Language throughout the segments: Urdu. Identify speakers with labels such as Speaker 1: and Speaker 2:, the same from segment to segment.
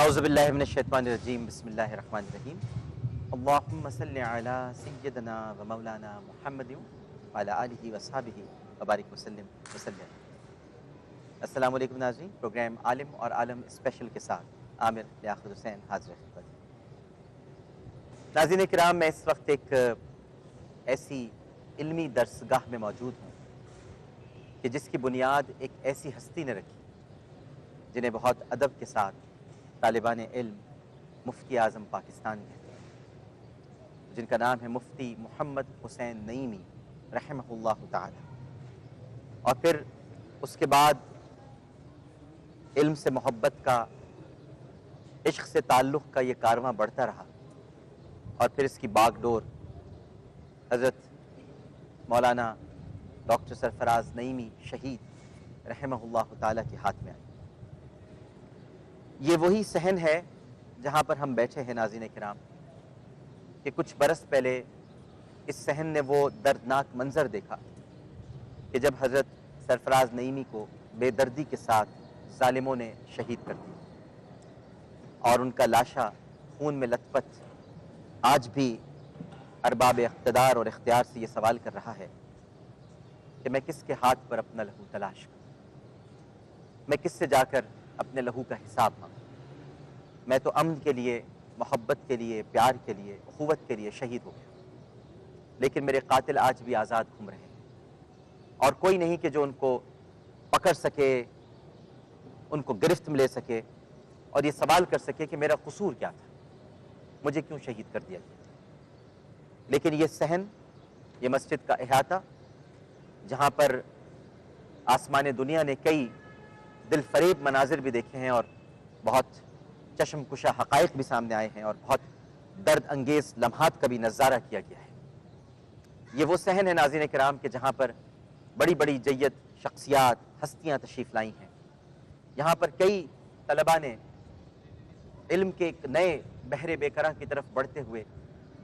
Speaker 1: اعوذ باللہ من الشیطان الرجیم بسم اللہ الرحمن الرحیم اللہم صلی علی سیدنا و مولانا محمد وعلی آلہ وصحبہ وبارک وسلم وسلم۔ السلام علیکم ناظرین، پروگرام عالم اور عالم اسپیشل کے ساتھ عامر لیاقت حسین حاضر خدمت۔ ناظرین کرام، میں اس وقت ایک ایسی علمی درسگاہ میں موجود ہوں کہ جس کی بنیاد ایک ایسی ہستی نے رکھی جنہیں بہت ادب کے ساتھ طالبان علم مفتی اعظم پاکستان کہتے ہیں، جن کا نام ہے مفتی محمد حسین نعیمی رحمہ اللہ تعالی۔ اور پھر اس کے بعد علم سے محبت کا، عشق سے تعلق کا یہ کارواں بڑھتا رہا، اور پھر اس کی باغ ڈور حضرت مولانا ڈاکٹر سرفراز نعیمی شہید رحمہ اللہ تعالی کے ہاتھ میں آئی۔ یہ وہی صحن ہے جہاں پر ہم بیٹھے ہیں ناظرین کرام، کہ کچھ برس پہلے اس صحن نے وہ دردناک منظر دیکھا کہ جب حضرت سرفراز نعیمی کو بے دردی کے ساتھ ظالموں نے شہید کر دیا، اور ان کا لاشا خون میں لت پت آج بھی ارباب اقتدار اور اختیار سے یہ سوال کر رہا ہے کہ میں کس کے ہاتھ پر اپنا لہو تلاش کروں، میں کس سے جا کر اپنے لہو کا حساب مانگوں۔ میں تو امن کے لیے، محبت کے لیے، پیار کے لیے، اخوت کے لیے شہید ہو گیا، لیکن میرے قاتل آج بھی آزاد گھوم رہے ہیں، اور کوئی نہیں کہ جو ان کو پکڑ سکے، ان کو گرفت میں لے سکے اور یہ سوال کر سکے کہ میرا قصور کیا تھا، مجھے کیوں شہید کر دیا گیا۔ لیکن یہ صحن، یہ مسجد کا احاطہ، جہاں پر آسمان دنیا نے کئی دل فریب مناظر بھی دیکھے ہیں اور بہت چشم کشا حقائق بھی سامنے آئے ہیں اور بہت درد انگیز لمحات کا بھی نظارہ کیا گیا ہے، یہ وہ صحن ہے ناظرین کرام کہ جہاں پر بڑی بڑی جید شخصیات، ہستیاں تشریف لائی ہیں۔ یہاں پر کئی طلباء نے علم کے ایک نئے بحر بے کرہ کی طرف بڑھتے ہوئے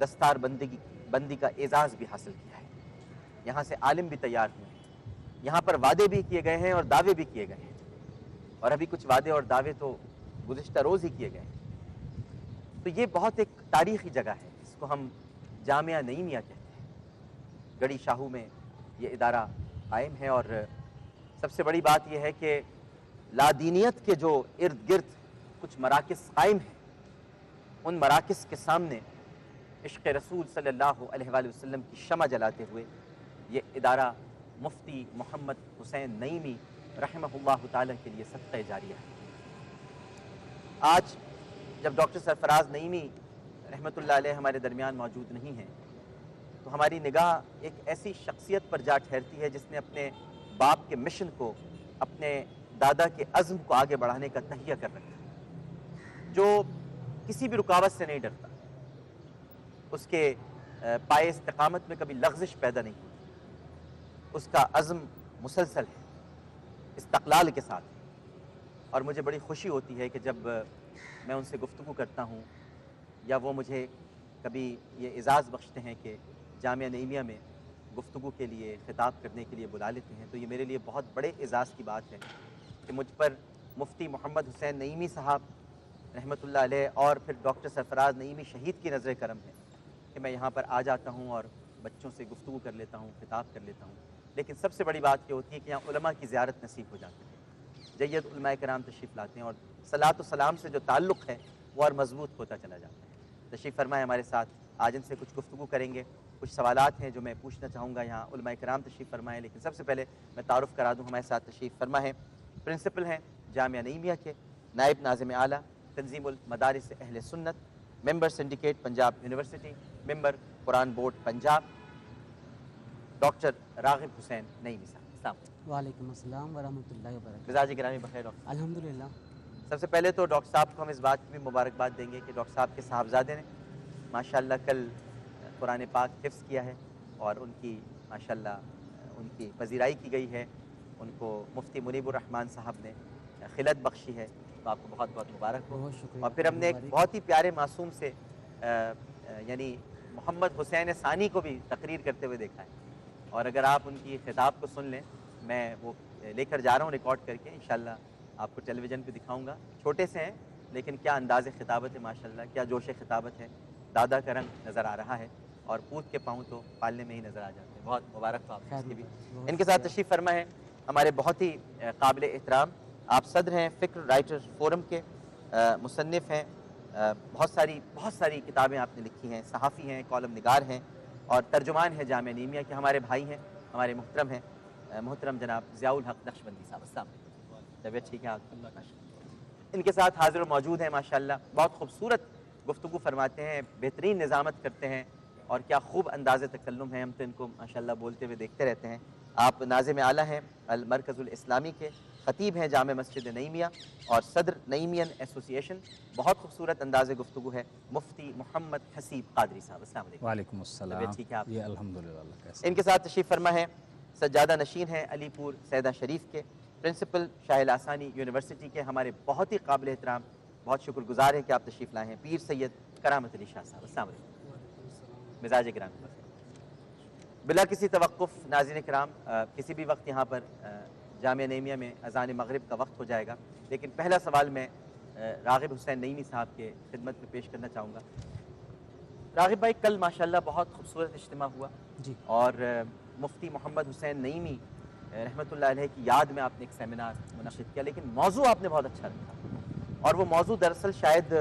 Speaker 1: دستار بندی کا اعزاز بھی حاصل کیا ہے۔ یہاں سے عالم بھی تیار ہوئے ہیں، یہاں پر وعدے بھی کیے گئے ہیں اور دعوے بھی کیے گئے ہیں، اور ابھی کچھ وعدے اور دعوے تو گزشتہ روز ہی کیے گئے ہیں۔ تو یہ بہت ایک تاریخی جگہ ہے جس کو ہم جامعہ نعیمیہ کہتے ہیں۔ گڑھی شاہو میں یہ ادارہ قائم ہے، اور سب سے بڑی بات یہ ہے کہ لادینیت کے جو ارد گرد کچھ مراکز قائم ہیں، ان مراکز کے سامنے عشق رسول صلی اللہ علیہ وآلہ وسلم کی شمع جلاتے ہوئے یہ ادارہ مفتی محمد حسین نعیمی رحمہ اللہ تعالیٰ کے لیے صدقہ جاریہ ہے۔ آج جب ڈاکٹر سرفراز نعیمی رحمۃ اللہ علیہ ہمارے درمیان موجود نہیں ہیں، تو ہماری نگاہ ایک ایسی شخصیت پر جا ٹھہرتی ہے جس نے اپنے باپ کے مشن کو، اپنے دادا کے عزم کو آگے بڑھانے کا تہیہ کر رکھا، جو کسی بھی رکاوٹ سے نہیں ڈرتا، اس کے پائے استقامت میں کبھی لغزش پیدا نہیں ہوتی، اس کا عزم مسلسل ہے، استقلال کے ساتھ ہے۔ اور مجھے بڑی خوشی ہوتی ہے کہ جب میں ان سے گفتگو کرتا ہوں یا وہ مجھے کبھی یہ اعزاز بخشتے ہیں کہ جامعہ نعیمیہ میں گفتگو کے لیے، خطاب کرنے کے لیے بلا لیتے ہیں، تو یہ میرے لیے بہت بڑے اعزاز کی بات ہے کہ مجھ پر مفتی محمد حسین نعیمی صاحب رحمۃ اللہ علیہ اور پھر ڈاکٹر سرفراز نعیمی شہید کی نظر کرم ہے کہ میں یہاں پر آ جاتا ہوں اور بچوں سے گفتگو کر لیتا ہوں، خطاب کر لیتا ہوں۔ لیکن سب سے بڑی بات یہ ہوتی ہے کہ یہاں علماء کی زیارت نصیب ہو جاتی ہے، جید علماء کرام تشریف لاتے ہیں، اور صلاۃ و سلام سے جو تعلق ہے وہ اور مضبوط ہوتا چلا جاتا ہے۔ تشریف فرمائے ہمارے ساتھ، آج ان سے کچھ گفتگو کریں گے، کچھ سوالات ہیں جو میں پوچھنا چاہوں گا۔ یہاں علماء کرام تشریف فرمائے، لیکن سب سے پہلے میں تعارف کرا دوں، ہمارے ساتھ تشریف فرما ہے پرنسپل ہیں جامعہ نعیمیہ کے، نائب ناظم اعلیٰ تنظیم المدارس اہل سنت، ممبر سنڈیکیٹ پنجاب یونیورسٹی، ممبر قرآن بورڈ پنجاب، ڈاکٹر راغب حسین نعیمی صاحب۔ السلام علیکم۔
Speaker 2: وعلیکم السلام ورحمۃ اللہ وبرکاتہ۔
Speaker 1: مزاج گرامی بخیر ڈاکٹر صاحب؟
Speaker 2: الحمدللہ۔
Speaker 1: سب سے پہلے تو ڈاکٹر صاحب کو ہم اس بات کی بھی مبارکباد دیں گے کہ ڈاکٹر صاحب کے صاحبزادے نے ماشاءاللہ کل قرآن پاک حفظ کیا ہے، اور ان کی ماشاءاللہ ان کی پذیرائی کی گئی ہے، ان کو مفتی منیب الرحمن صاحب نے خلعت بخشی ہے، تو آپ کو بہت بہت مبارک ہو۔
Speaker 2: بہت شکریہ،
Speaker 1: اور پھر ہم نے ایک
Speaker 2: مبارک۔
Speaker 1: بہت ہی پیارے معصوم سے یعنی محمد حسین ثانی کو بھی تقریر کرتے ہوئے دیکھا ہے، اور اگر آپ ان کی خطاب کو سن لیں، میں وہ لے کر جا رہا ہوں ریکارڈ کر کے، انشاءاللہ آپ کو ٹیلی ویژن پہ دکھاؤں گا۔ چھوٹے سے ہیں لیکن کیا انداز خطابت ہے ماشاءاللہ، کیا جوش خطابت ہے، دادا کا رنگ نظر آ رہا ہے اور پوت کے پاؤں تو پالنے میں ہی نظر آ جاتے ہیں. بہت مبارک ہو آپ کو اس کی بھی. ان کے ساتھ تشریف فرما ہے ہمارے بہت ہی قابل احترام، آپ صدر ہیں فکر رائٹر فورم کے، مصنف ہیں، بہت ساری کتابیں آپ نے لکھی ہیں، صحافی ہیں، کالم نگار ہیں اور ترجمان ہیں جامعہ نعیمیہ کے. ہمارے بھائی ہیں، ہمارے محترم ہیں، محترم جناب ضیاء الحق نقشبندی صاحب. السلام علیکم. طبیعت ٹھیک ہے آپ کی؟ ان کے ساتھ حاضر و موجود ہیں ماشاءاللہ، بہت خوبصورت گفتگو فرماتے ہیں، بہترین نظامت کرتے ہیں اور کیا خوب انداز تکلم ہے. ہم تو ان کو ماشاءاللہ بولتے ہوئے دیکھتے رہتے ہیں. آپ ناظم اعلیٰ ہیں المرکز الاسلامی کے، خطیب ہیں جامع مسجد نعیمیہ اور صدر نعیمین ایسوسی ایشن. بہت خوبصورت انداز گفتگو ہے مفتی محمد حسیب قادری صاحب. السلام علیکم.
Speaker 3: وعلیکم السلام.
Speaker 1: طبیعت ٹھیک ہے آپ؟
Speaker 3: یہ الحمدللہ. کیسے
Speaker 1: ان کے ساتھ تشریف فرما ہے سجادہ نشین ہیں علی پور سیدہ شریف کے، پرنسپل شاہ لاسانی یونیورسٹی کے، ہمارے بہت ہی قابل احترام، بہت شکر گزار ہیں کہ آپ تشریف لائے ہیں، پیر سید کرامت علی شاہ صاحب. السلام علیکم. مزاج گرامی، بلا کسی توقف ناظرین کرام کسی بھی وقت یہاں پر جامعہ نعیمیہ میں اذان مغرب کا وقت ہو جائے گا، لیکن پہلا سوال میں راغب حسین نعیمی صاحب کے خدمت میں پیش کرنا چاہوں گا. راغب بھائی، کل ماشاءاللہ بہت خوبصورت اجتماع ہوا
Speaker 2: جی.
Speaker 1: اور مفتی محمد حسین نعیمی رحمۃ اللہ علیہ کی یاد میں آپ نے ایک سیمینار منعقد کیا، لیکن موضوع آپ نے بہت اچھا رکھا اور وہ موضوع دراصل شاید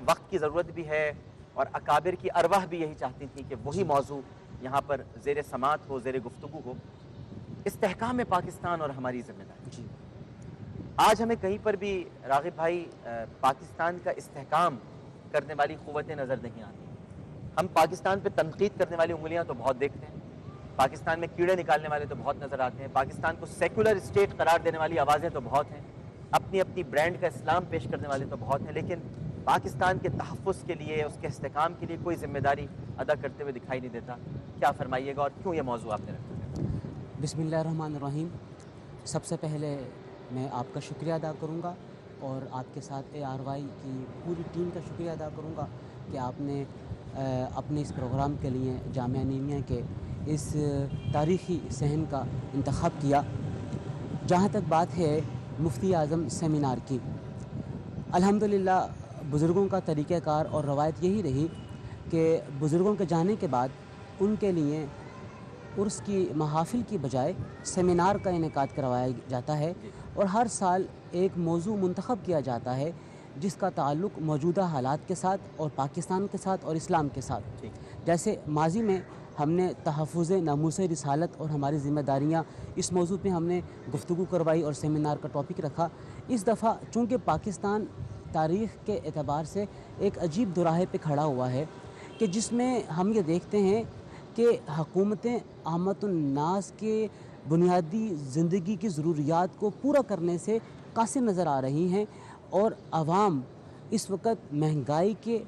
Speaker 1: وقت کی ضرورت بھی ہے اور اکابر کی ارواح بھی یہی چاہتی تھیں کہ وہی موضوع یہاں پر زیر سماعت ہو، زیر گفتگو ہو. استحکام پاکستان اور ہماری ذمہ داری.
Speaker 2: جی.
Speaker 1: آج ہمیں کہیں پر بھی راغب بھائی پاکستان کا استحکام کرنے والی قوتیں نظر نہیں آتی. ہم پاکستان پہ تنقید کرنے والی انگلیاں تو بہت دیکھتے ہیں، پاکستان میں کیڑے نکالنے والے تو بہت نظر آتے ہیں، پاکستان کو سیکولر اسٹیٹ قرار دینے والی آوازیں تو بہت ہیں، اپنی اپنی برانڈ کا اسلام پیش کرنے والے تو بہت ہیں، لیکن پاکستان کے تحفظ کے لیے، اس کے استحکام کے لیے کوئی ذمہ داری ادا کرتے ہوئے دکھائی نہیں دیتا. کیا فرمائیے گا اور کیوں یہ موضوع آپ نے رکھا؟
Speaker 2: بسم اللہ الرحمن الرحیم. سب سے پہلے میں آپ کا شکریہ ادا کروں گا اور آپ کے ساتھ ARY کی پوری ٹیم کا شکریہ ادا کروں گا کہ آپ نے اپنے اس پروگرام کے لیے جامعہ نعیمیہ کے اس تاریخی صحن کا انتخاب کیا. جہاں تک بات ہے مفتی اعظم سیمینار کی، الحمدللہ بزرگوں کا طریقہ کار اور روایت یہی رہی کہ بزرگوں کے جانے کے بعد ان کے لیے عرس کی محافل کی بجائے سیمینار کا انعقاد کروایا جاتا ہے اور ہر سال ایک موضوع منتخب کیا جاتا ہے جس کا تعلق موجودہ حالات کے ساتھ اور پاکستان کے ساتھ اور اسلام کے ساتھ. جیسے ماضی میں ہم نے تحفظ ناموس رسالت اور ہماری ذمہ داریاں اس موضوع پہ ہم نے گفتگو کروائی اور سیمینار کا ٹاپک رکھا. اس دفعہ چونکہ پاکستان تاریخ کے اعتبار سے ایک عجیب دوراہے پہ کھڑا ہوا ہے کہ جس میں ہم یہ دیکھتے ہیں کہ حکومتیں عامت الناس کے بنیادی زندگی کی ضروریات کو پورا کرنے سے قاصر نظر آ رہی ہیں اور عوام اس وقت مہنگائی کے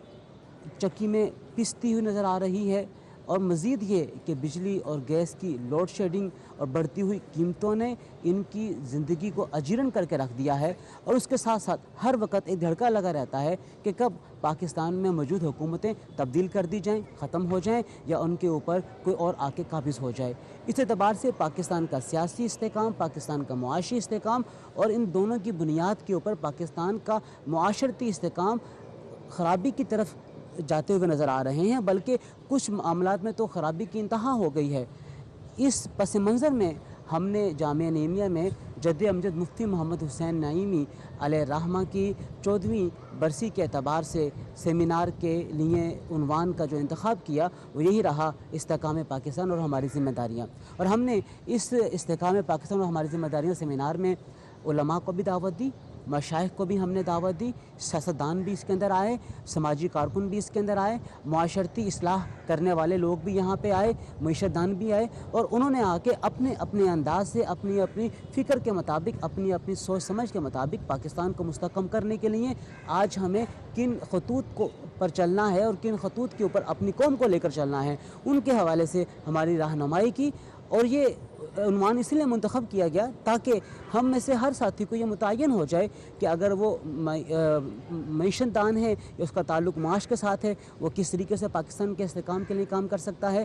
Speaker 2: چکی میں پستی ہوئی نظر آ رہی ہے. اور مزید یہ کہ بجلی اور گیس کی لوڈ شیڈنگ اور بڑھتی ہوئی قیمتوں نے ان کی زندگی کو اجیرن کر کے رکھ دیا ہے اور اس کے ساتھ ساتھ ہر وقت ایک دھڑکا لگا رہتا ہے کہ کب پاکستان میں موجود حکومتیں تبدیل کر دی جائیں، ختم ہو جائیں یا ان کے اوپر کوئی اور آ کے قابض ہو جائے. اس اعتبار سے پاکستان کا سیاسی استحکام، پاکستان کا معاشی استحکام اور ان دونوں کی بنیاد کے اوپر پاکستان کا معاشرتی استحکام خرابی کی طرف جاتے ہوئے نظر آ رہے ہیں، بلکہ کچھ معاملات میں تو خرابی کی انتہا ہو گئی ہے. اس پس منظر میں ہم نے جامعہ نعیمیہ میں جد امجد مفتی محمد حسین نعیمی علیہ الرحمہ کی 14ویں برسی کے اعتبار سے سیمینار کے لیے عنوان کا جو انتخاب کیا وہ یہی رہا، استحکام پاکستان اور ہماری ذمہ داریاں. اور ہم نے اس استحکام پاکستان اور ہماری ذمہ داریاں سیمینار میں علماء کو بھی دعوت دی، مشائخ کو بھی ہم نے دعوت دی، سیاستدان بھی اس کے اندر آئے، سماجی کارکن بھی اس کے اندر آئے، معاشرتی اصلاح کرنے والے لوگ بھی یہاں پہ آئے، معیشت دان بھی آئے اور انہوں نے آ کے اپنے اپنے انداز سے اپنی اپنی فکر کے مطابق، اپنی اپنی سوچ سمجھ کے مطابق پاکستان کو مستحکم کرنے کے لیے آج ہمیں کن خطوط کو پر چلنا ہے اور کن خطوط کے اوپر اپنی قوم کو لے کر چلنا ہے ان کے حوالے سے ہماری رہنمائی کی. اور یہ عنوان اس لیے منتخب کیا گیا تاکہ ہم میں سے ہر ساتھی کو یہ متعین ہو جائے کہ اگر وہ معیشت دان ہے یا اس کا تعلق معاش کے ساتھ ہے، وہ کس طریقے سے پاکستان کے استحکام کے لیے کام کر سکتا ہے.